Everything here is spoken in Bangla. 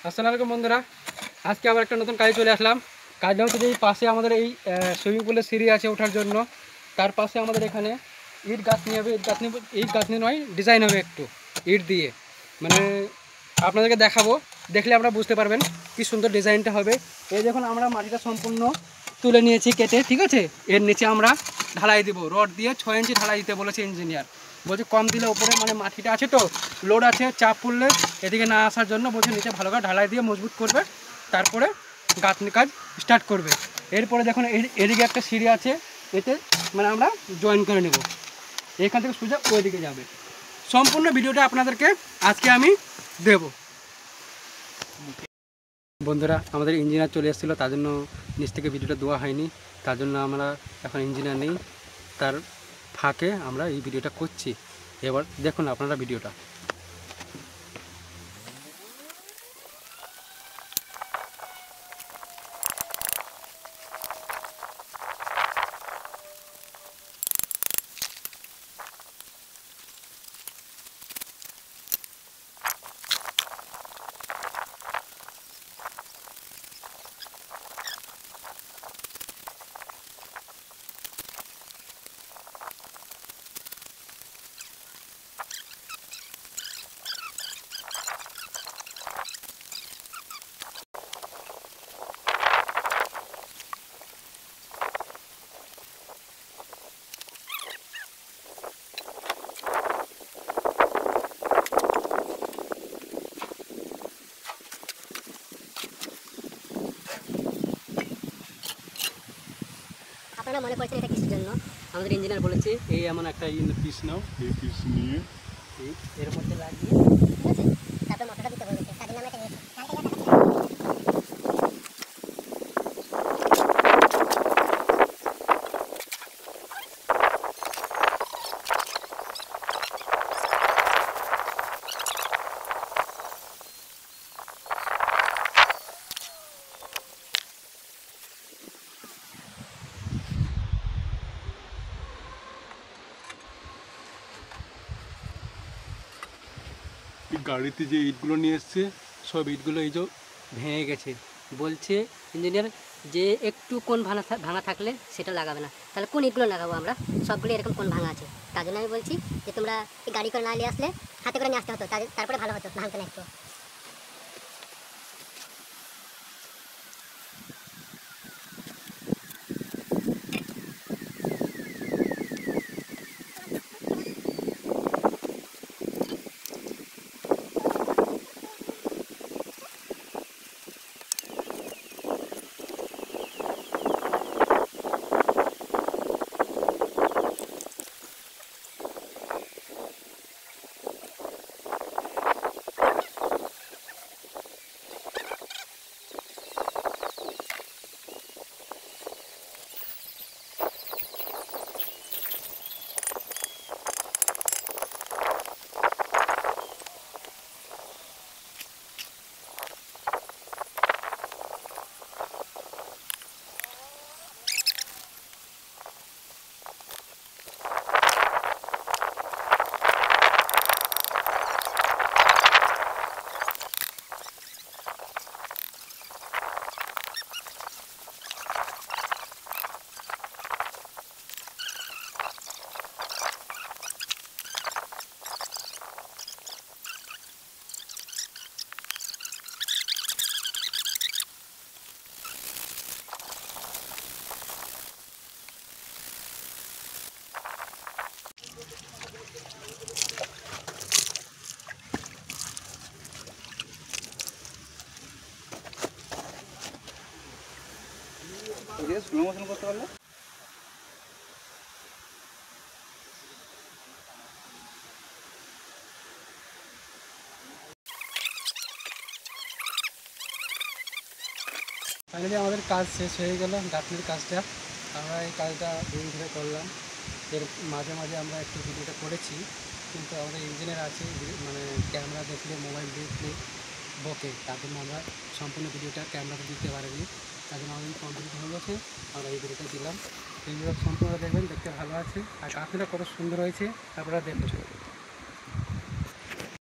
আসসালামু আলাইকুম বন্ধুরা, আজকে আবার একটা নতুন কাজে চলে আসলাম। কাজটা হচ্ছে যে এই পাশে আমাদের এই সুইমিং পুলের সিঁড়ি আছে ওঠার জন্য। তার পাশে আমাদের এখানে ইট গাঁথনি হবে। ইট গাঁথনি নয়, ডিজাইন হবে একটু ইট দিয়ে। মানে আপনাদেরকে দেখাবো, দেখলে আপনারা বুঝতে পারবেন কি সুন্দর ডিজাইনটা হবে। এই দেখুন, আমরা মাটিটা সম্পূর্ণ তুলে নিয়েছি কেটে, ঠিক আছে। এর নিচে আমরা ঢালাই দিব, রড দিয়ে 6 ইঞ্চি ঢালাই দিতে বলেছে ইঞ্জিনিয়ার। বলছে কম দিলে ওপরে মানে মাটিটা আছে তো, লোড আছে, চাপ পড়লে এদিকে না আসার জন্য বলছে নিচে ভালো করে ঢালাই দিয়ে মজবুত করবে, তারপরে গাঁথনি কাজ স্টার্ট করবে। এরপরে দেখুন এদিকে একটা সিঁড়ি আছে, এতে মানে আমরা জয়েন করে নেব। এখান থেকে সোজা ওইদিকে যাবে। সম্পূর্ণ ভিডিওটা আপনাদেরকে আজকে আমি দেব। বন্ধুরা, আমাদের ইঞ্জিনিয়ার চলে এসেছিলো, তার জন্য নিচ থেকে ভিডিওটা দেওয়া হয়নি। তার জন্য আমরা এখন ইঞ্জিনিয়ার নেই, তার ফাঁকে আমরা এই ভিডিওটা করছি। এবার দেখুন আপনারা ভিডিওটা। আপনারা মনে করছেন এটা কিসের জন্য? আমাদের ইঞ্জিনিয়ার বলেছে এই এমন একটা পিস নাও, এই পিস নিয়ে এর মধ্যে লাগিয়ে, ঠিক আছে, তারপর মটরটা দিতে বলেছে। তার জন্য আমরা এটা নিয়েছি। গাড়িতে যে ইটগুলো নিয়ে এসছে সব ইটগুলো এই যে ভেঙে গেছে। বলছে ইঞ্জিনিয়ার যে একটু কোণ ভাঙা থাকলে সেটা লাগাবে না। তাহলে কোন ইটগুলো লাগাবো আমরা? সবগুলো এরকম কোণ ভাঙা আছে। তার জন্য আমি বলছি যে তোমরা গাড়ি করে না নিয়ে আসলে হাতে করে নিয়ে আসতে হতো, তারপরে ভালো হতো, ভাঙতো না একটু। স্লো মোশন করতে পারলে ফাইনালি আমাদের কাজ শেষ হয়ে গেল। গাঁথনির কাজটা আমরা এই কাজটা দিন ধরে করলাম। এর মাঝে মাঝে আমরা একটু ভিডিওটা করেছি, কিন্তু আমাদের ইঞ্জিনিয়ার আছে, মানে ক্যামেরা দেখলে, মোবাইল দেখলে বকে, তার জন্য আমরা সম্পূর্ণ ভিডিওটা ক্যামেরাতে দিতে পারিনি। তার জন্য আমাদের কমপ্লিট হয়ে গেছে, আমরা এই ভিডিওটা দিলাম। এই ভিডিও সম্পূর্ণ দেখবেন, দেখতে ভালো আছে। আর গাঁথনিটা কত সুন্দর হয়েছে আপনারা দেখুন।